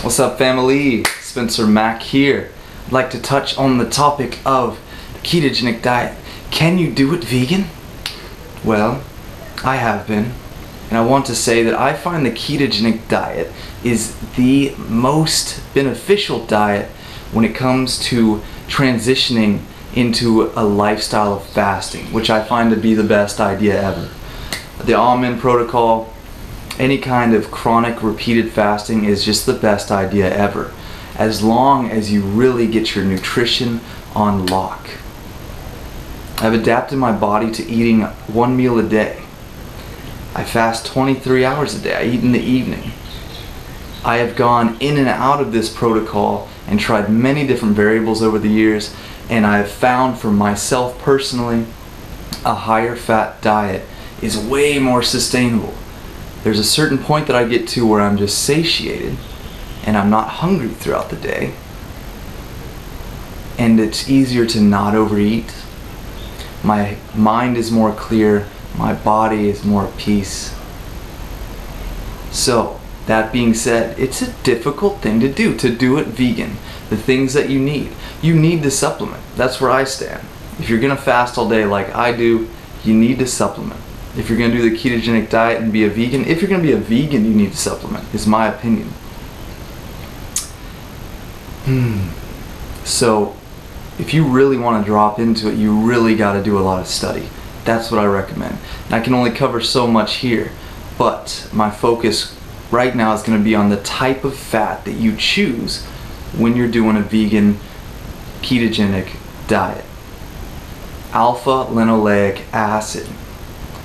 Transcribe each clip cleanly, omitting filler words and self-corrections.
What's up, family? Spencer-Mack here. I'd like to touch on the topic of the ketogenic diet. Can you do it vegan? Well, I have been, and I want to say that I find the ketogenic diet is the most beneficial diet when it comes to transitioning into a lifestyle of fasting, which I find to be the best idea ever. The OMAD protocol, any kind of chronic repeated fasting is just the best idea ever, as long as you really get your nutrition on lock. I've adapted my body to eating one meal a day. I fast 23 hours a day. I eat in the evening. I have gone in and out of this protocol and tried many different variables over the years, and I have found for myself personally a higher fat diet is way more sustainable. There's a certain point that I get to where I'm just satiated and I'm not hungry throughout the day, and it's easier to not overeat. My mind is more clear, my body is more at peace. So that being said, it's a difficult thing to do it vegan. The things that you need to supplement. That's where I stand. If you're gonna fast all day like I do, you need to supplement. If you're going to do the ketogenic diet and be a vegan, if you're going to be a vegan, you need to supplement, is my opinion. So, if you really want to drop into it, you really got to do a lot of study. That's what I recommend. And I can only cover so much here, but my focus right now is going to be on the type of fat that you choose when you're doing a vegan ketogenic diet. Alpha Linolenic acid.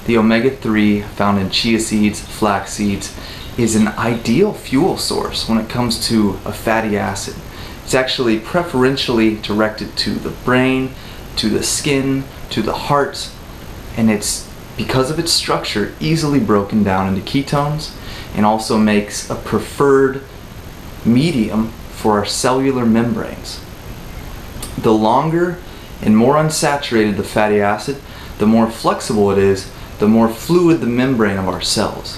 The omega-3 found in chia seeds, flax seeds, is an ideal fuel source when it comes to a fatty acid. It's actually preferentially directed to the brain, to the skin, to the heart, and it's, because of its structure, easily broken down into ketones, and also makes a preferred medium for our cellular membranes. The longer and more unsaturated the fatty acid, the more flexible it is, the more fluid the membrane of our cells,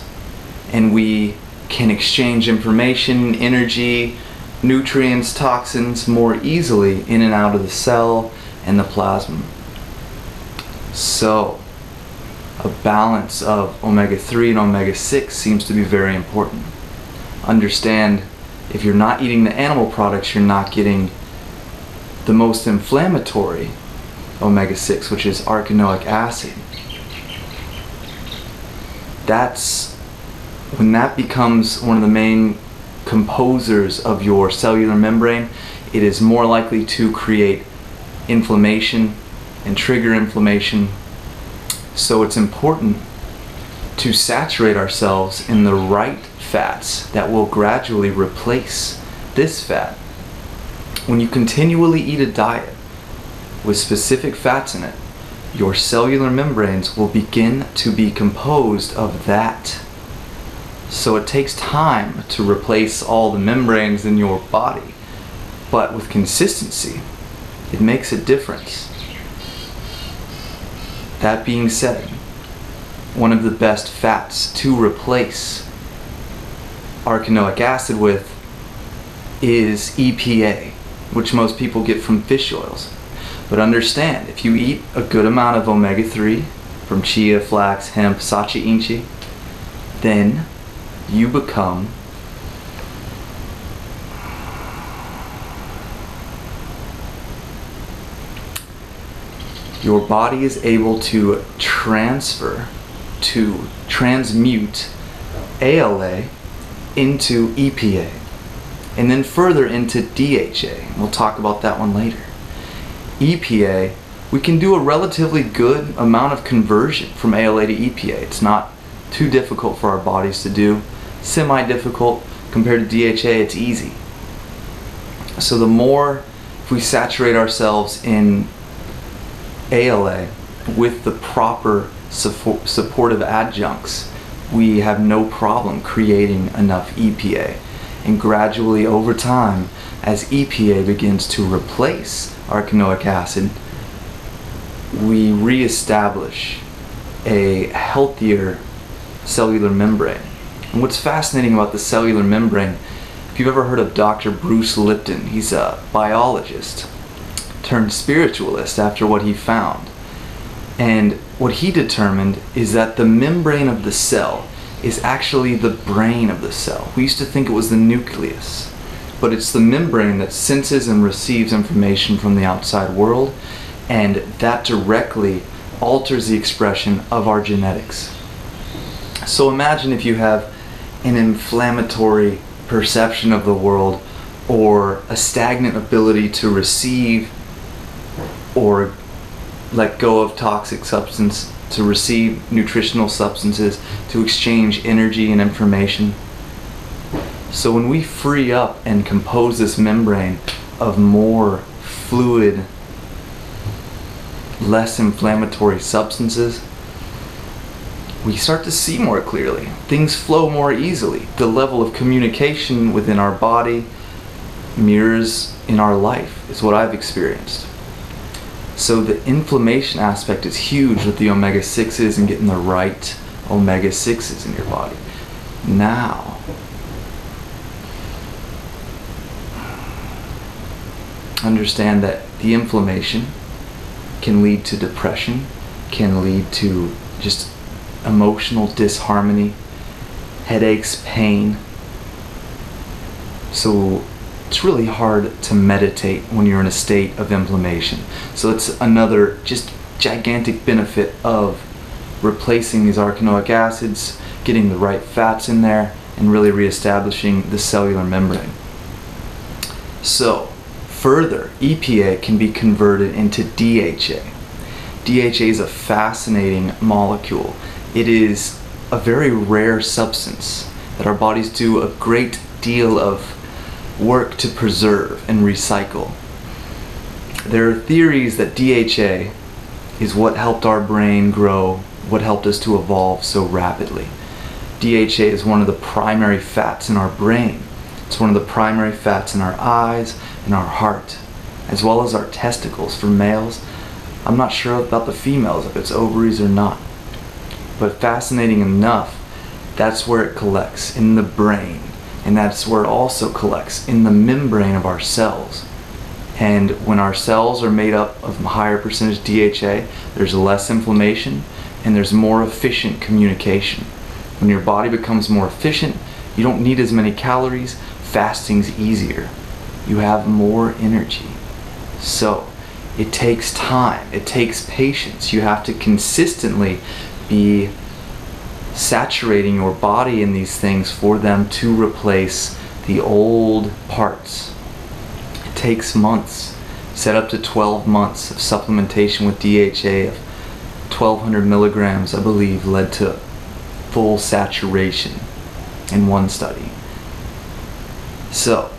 and we can exchange information, energy, nutrients, toxins more easily in and out of the cell and the plasma. So a balance of omega-3 and omega-6 seems to be very important. Understand, if you're not eating the animal products, you're not getting the most inflammatory omega-6, which is arachidonic acid. That's when that becomes one of the main composers of your cellular membrane. It is more likely to create inflammation and trigger inflammation. So it's important to saturate ourselves in the right fats that will gradually replace this fat. When you continually eat a diet with specific fats in it, your cellular membranes will begin to be composed of that. So it takes time to replace all the membranes in your body, but with consistency, it makes a difference. That being said, one of the best fats to replace arachidonic acid with is EPA, which most people get from fish oils. But understand, if you eat a good amount of omega-3 from chia, flax, hemp, sacha inchi, then you become your body is able to transmute ALA into EPA, and then further into DHA. We'll talk about that one later. EPA, we can do a relatively good amount of conversion from ALA to EPA. It's not too difficult for our bodies to do. Semi-difficult. Compared to DHA, it's easy. So the more, if we saturate ourselves in ALA with the proper supportive adjuncts, we have no problem creating enough EPA. And gradually over time, as EPA begins to replace arachidonic acid, we reestablish a healthier cellular membrane. And what's fascinating about the cellular membrane, If you've ever heard of Dr. Bruce Lipton, he's a biologist turned spiritualist after what he found. And what he determined is that the membrane of the cell is actually the brain of the cell. We used to think it was the nucleus, but it's the membrane that senses and receives information from the outside world, and that directly alters the expression of our genetics. So imagine if you have an inflammatory perception of the world, or a stagnant ability to receive or let go of toxic substance, to receive nutritional substances, to exchange energy and information. So when we free up and compose this membrane of more fluid, less inflammatory substances, we start to see more clearly. Things flow more easily. The level of communication within our body mirrors in our life, is what I've experienced. So the inflammation aspect is huge with the omega-6s and getting the right omega-6s in your body. Now, understand that the inflammation can lead to depression, can lead to just emotional disharmony, headaches, pain. So it's really hard to meditate when you're in a state of inflammation. So it's another just gigantic benefit of replacing these arachidonic acids, getting the right fats in there, and really reestablishing the cellular membrane. So further, EPA can be converted into DHA. DHA is a fascinating molecule. It is a very rare substance that our bodies do a great deal of work to preserve and recycle. There are theories that DHA is what helped our brain grow, what helped us to evolve so rapidly. DHA is one of the primary fats in our brain. It's one of the primary fats in our eyes and our heart, as well as our testicles for males. I'm not sure about the females, if it's ovaries or not. But fascinating enough, that's where it collects, in the brain. And that's where it also collects, in the membrane of our cells. And when our cells are made up of a higher percentage DHA, there's less inflammation and there's more efficient communication. When your body becomes more efficient, you don't need as many calories, fasting's easier. You have more energy. So it takes time, it takes patience. You have to consistently be saturating your body in these things for them to replace the old parts. It takes months, set up to 12 months of supplementation with DHA of 1200 milligrams, I believe, led to full saturation in one study. So,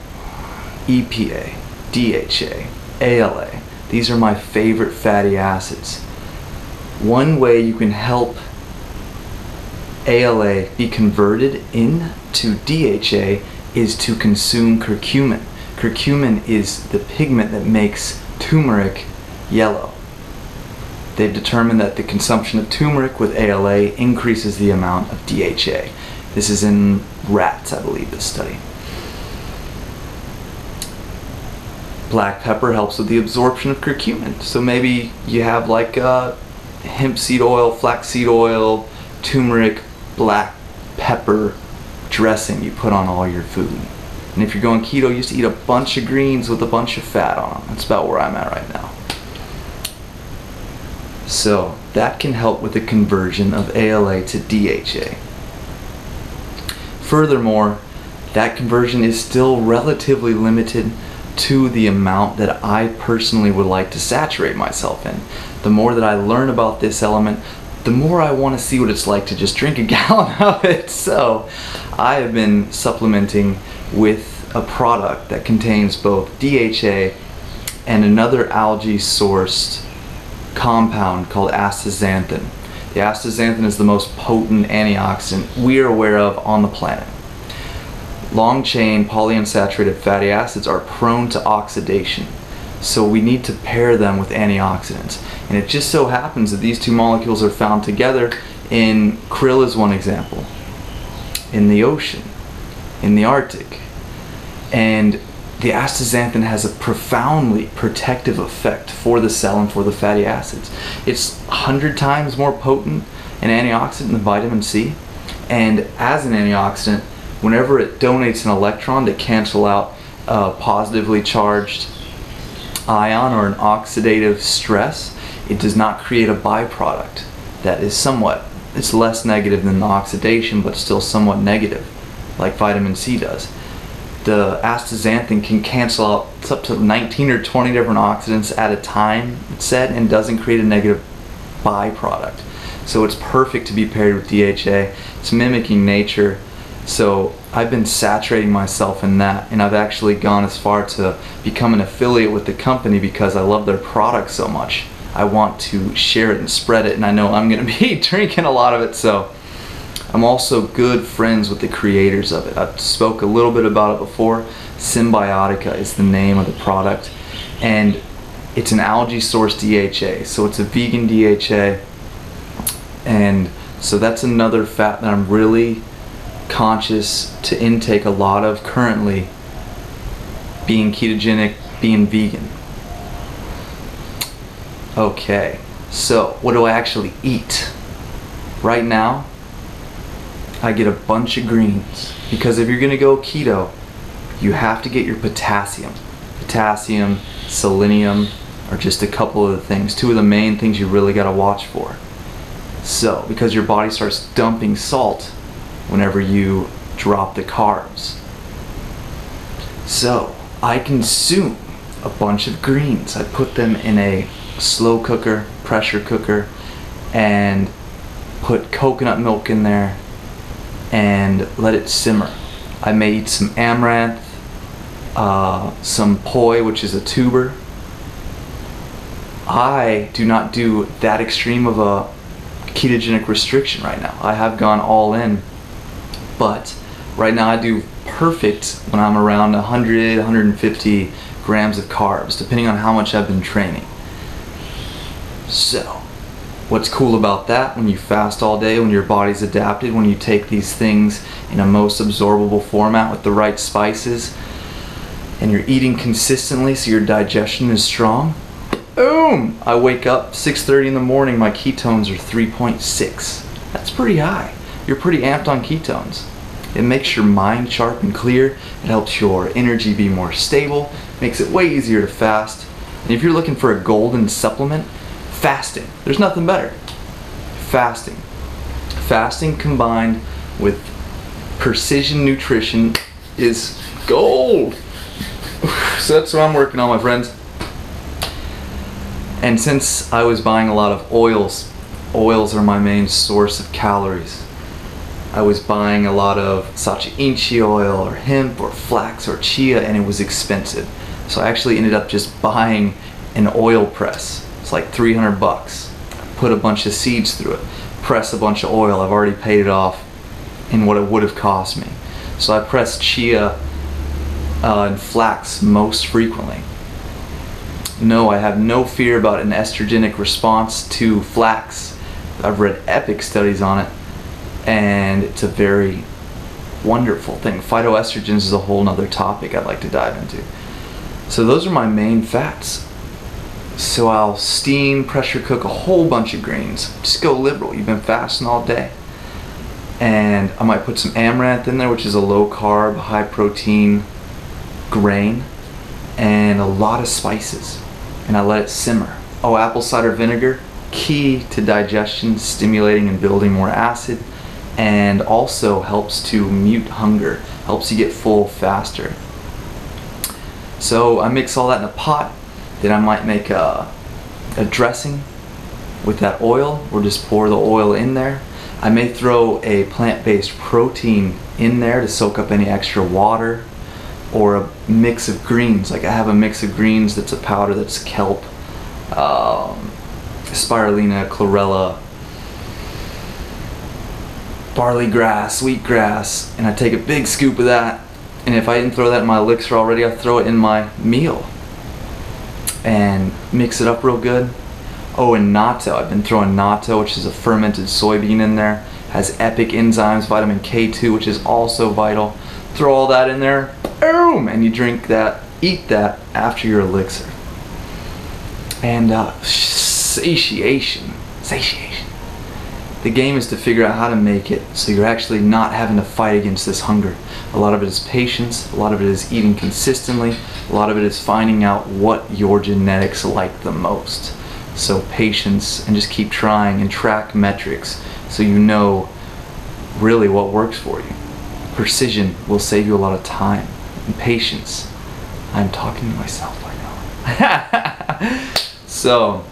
EPA, DHA, ALA, these are my favorite fatty acids. One way you can help ALA be converted into DHA is to consume curcumin. Curcumin is the pigment that makes turmeric yellow. They've determined that the consumption of turmeric with ALA increases the amount of DHA. This is in rats, I believe, this study. Black pepper helps with the absorption of curcumin. So maybe you have like hemp seed oil, flaxseed oil, turmeric, black pepper dressing you put on all your food. And if you're going keto, you used to eat a bunch of greens with a bunch of fat on them. That's about where I'm at right now. So that can help with the conversion of ALA to DHA. Furthermore, that conversion is still relatively limited to the amount that I personally would like to saturate myself in. The more that I learn about this element, the more I want to see what it's like to just drink a gallon of it. So I have been supplementing with a product that contains both DHA and another algae sourced compound called astaxanthin. The astaxanthin is the most potent antioxidant we are aware of on the planet. Long-chain polyunsaturated fatty acids are prone to oxidation, so we need to pair them with antioxidants. And it just so happens that these two molecules are found together in krill, is one example, in the ocean, in the Arctic. And the astaxanthin has a profoundly protective effect for the cell and for the fatty acids. It's 100 times more potent an antioxidant than vitamin C. And as an antioxidant, whenever it donates an electron to cancel out a positively charged ion or an oxidative stress, it does not create a byproduct that is it's less negative than the oxidation, but still somewhat negative, like vitamin C does. The astaxanthin can cancel out it's up to 19 or 20 different oxidants at a time, it's said, and doesn't create a negative byproduct. So it's perfect to be paired with DHA. It's mimicking nature. So I've been saturating myself in that, and I've actually gone as far to become an affiliate with the company because I love their product so much. I want to share it and spread it, and I know I'm going to be drinking a lot of it. So I'm also good friends with the creators of it. I've spoke a little bit about it before. Symbiotica is the name of the product, and it's an algae source DHA, so it's a vegan DHA. And so that's another fat that I'm really conscious to intake a lot of currently, being ketogenic, being vegan. Okay, so what do I actually eat? Right now, I get a bunch of greens, because if you're gonna go keto, you have to get your potassium. Potassium, selenium are just a couple of the things, two of the main things you really gotta watch for. So, because your body starts dumping salt whenever you drop the carbs. So, I consume a bunch of greens. I put them in a slow cooker, pressure cooker, and put coconut milk in there and let it simmer. I may eat some amaranth, some poi, which is a tuber. I do not do that extreme of a ketogenic restriction right now. I have gone all in, but right now I do perfect when I'm around 100, 150 grams of carbs, depending on how much I've been training. So, what's cool about that, when you fast all day, when your body's adapted, when you take these things in a most absorbable format with the right spices, and you're eating consistently so your digestion is strong, boom! I wake up 6:30 in the morning, my ketones are 3.6. That's pretty high. You're pretty amped on ketones. It makes your mind sharp and clear. It helps your energy be more stable. Makes it way easier to fast. And if you're looking for a golden supplement, fasting. There's nothing better. Fasting. Fasting combined with precision nutrition is gold. So that's what I'm working on, my friends. And since I was buying a lot of oils are my main source of calories. I was buying a lot of sacha inchi oil or hemp or flax or chia, and it was expensive. So I actually ended up just buying an oil press. It's like 300 bucks. Put a bunch of seeds through it, press a bunch of oil. I've already paid it off in what it would have cost me. So I press chia and flax most frequently. No, I have no fear about an estrogenic response to flax. I've read epic studies on it, and it's a very wonderful thing. Phytoestrogens is a whole nother topic I'd like to dive into. So those are my main fats. So I'll steam, pressure cook a whole bunch of greens. Just go liberal. You've been fasting all day. And I might put some amaranth in there, which is a low carb, high protein grain, and a lot of spices. And I let it simmer. Oh, apple cider vinegar, key to digestion, stimulating and building more acid, and also helps to mute hunger, helps you get full faster. So I mix all that in a pot. Then I might make a dressing with that oil, or just pour the oil in there. I may throw a plant-based protein in there to soak up any extra water, or a mix of greens. Like I have a mix of greens that's a powder that's kelp, spirulina, chlorella, barley grass, wheatgrass, and I take a big scoop of that, and if I didn't throw that in my elixir already, I throw it in my meal and mix it up real good. Oh, and natto. I've been throwing natto, which is a fermented soybean in there. Has epic enzymes, vitamin K2, which is also vital. Throw all that in there, boom, and you drink that, eat that after your elixir. And satiation. The game is to figure out how to make it so you're actually not having to fight against this hunger. A lot of it is patience, a lot of it is eating consistently, a lot of it is finding out what your genetics like the most. So patience, and just keep trying and track metrics so you know really what works for you. Precision will save you a lot of time. And patience. I'm talking to myself, I know. So,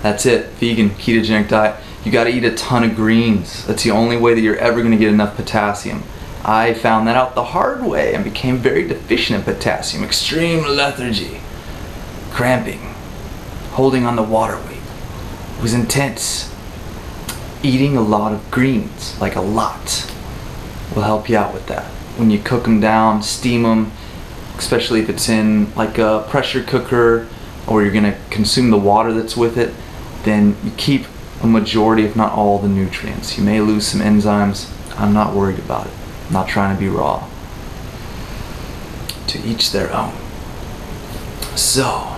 that's it. Vegan, ketogenic diet. You gotta eat a ton of greens. That's the only way that you're ever gonna get enough potassium. I found that out the hard way and became very deficient in potassium. Extreme lethargy, cramping, holding on the water weight. It was intense. Eating a lot of greens, like a lot, will help you out with that. When you cook them down, steam them, especially if it's in like a pressure cooker, or you're gonna consume the water that's with it, then you keep a majority, if not all, the nutrients. You may lose some enzymes. I'm not worried about it. I'm not trying to be raw. To each their own. So,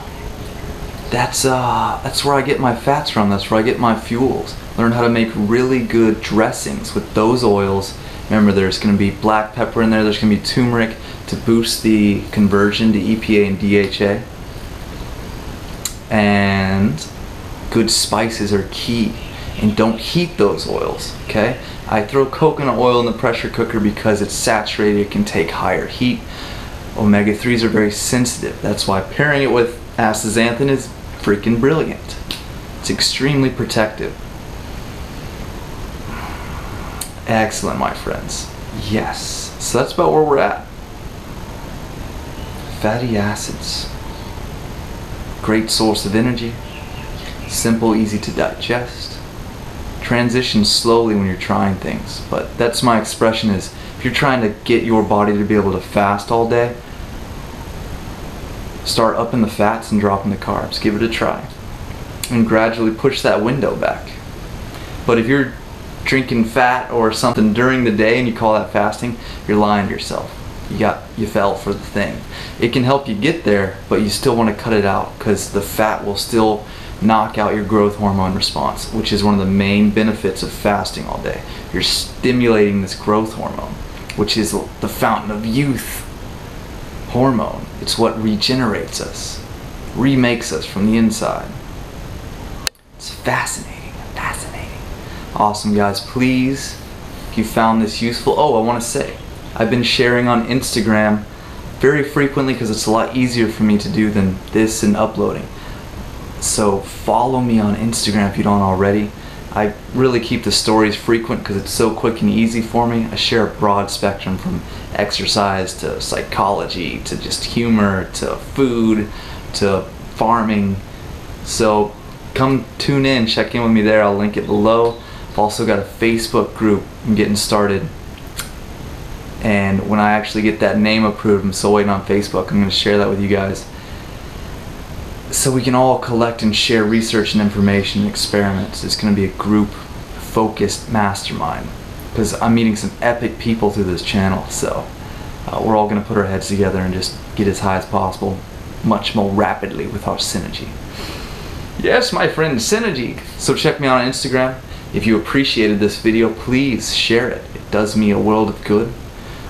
that's where I get my fats from. That's where I get my fuels. Learn how to make really good dressings with those oils. Remember, there's going to be black pepper in there. There's going to be turmeric to boost the conversion to EPA and DHA. And good spices are key. And don't heat those oils, okay? I throw coconut oil in the pressure cooker because it's saturated. It can take higher heat. Omega-3s are very sensitive. That's why pairing it with astaxanthin is freaking brilliant. It's extremely protective. Excellent, my friends. Yes. So that's about where we're at. Fatty acids. Great source of energy. Simple, easy to digest. Transition slowly when you're trying things. But that's my expression is, if you're trying to get your body to be able to fast all day, start upping the fats and dropping the carbs. Give it a try. And gradually push that window back. But if you're drinking fat or something during the day and you call that fasting, you're lying to yourself. You fell for the thing. It can help you get there, but you still want to cut it out because the fat will still knock out your growth hormone response, which is one of the main benefits of fasting all day. You're stimulating this growth hormone, which is the fountain of youth hormone. It's what regenerates us, remakes us from the inside. It's fascinating. Awesome, guys. Please, if you found this useful, I want to say, I've been sharing on Instagram very frequently because it's a lot easier for me to do than this and uploading. So follow me on Instagram if you don't already. I really keep the stories frequent because it's so quick and easy for me. I share a broad spectrum from exercise to psychology to just humor to food to farming. So come tune in, check in with me there. I'll link it below. I've also got a Facebook group I'm getting started. And when I actually get that name approved, I'm still waiting on Facebook, I'm going to share that with you guys. So we can all collect and share research and information and experiments. It's going to be a group focused mastermind because I'm meeting some epic people through this channel. So we're all going to put our heads together and just get as high as possible much more rapidly with our synergy. Yes, my friend, synergy. So check me out on Instagram. If you appreciated this video, please share it. It does me a world of good.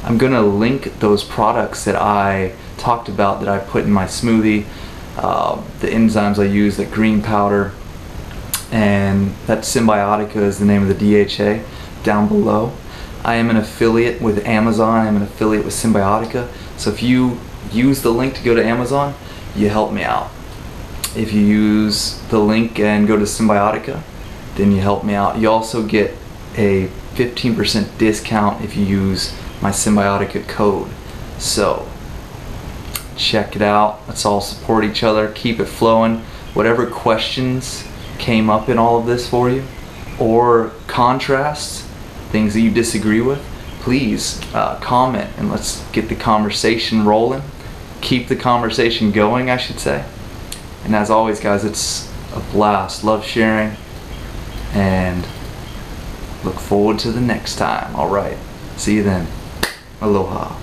I'm going to link those products that I talked about that I put in my smoothie. The enzymes I use, that green powder, and that Symbiotica is the name of the DHA, down below. I am an affiliate with Amazon. I'm an affiliate with Symbiotica. So if you use the link to go to Amazon, you help me out. If you use the link and go to Symbiotica, then you help me out. You also get a 15% discount if you use my Symbiotica code. So check it out. Let's all support each other. Keep it flowing. Whatever questions came up in all of this for you, or contrasts, things that you disagree with, please comment and let's get the conversation rolling. Keep the conversation going, I should say. And as always, guys, it's a blast. Love sharing and look forward to the next time. All right. See you then. Aloha.